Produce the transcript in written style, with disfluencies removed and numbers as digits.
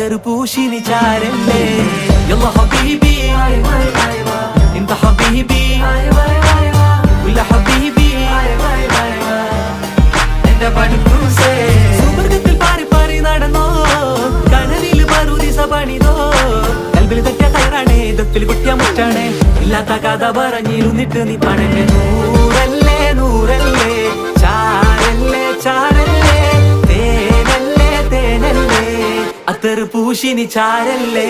അത്തറ് പൂശിനി ചാരല്ലേ യല്ലാ ഹബീബി ഇന്ത ഹബീബി കുല്ല ഹബീബി എന്റെ പടുക്കൂസേ സുവർഗത്തിൽ പാറി പാറി നടന്നോ കനലിൽ പറുദിസ പണിതോ കൽബിൽ തെറ്റിയ കയറാണേ ദത്തിൽ കുട്ടിയ മുറ്റാണേ ഇല്ലാത്ത കഥ പറഞ്ഞിരുന്നിട്ട് നീ പണന്റെ നൂറല്ലേ നൂറല്ലേ ചാരല്ലേ ചാരല്ലേ തേനല്ലേ തേനല്ലേ അത്തറ് പൂശിനി ചാരല്ലേ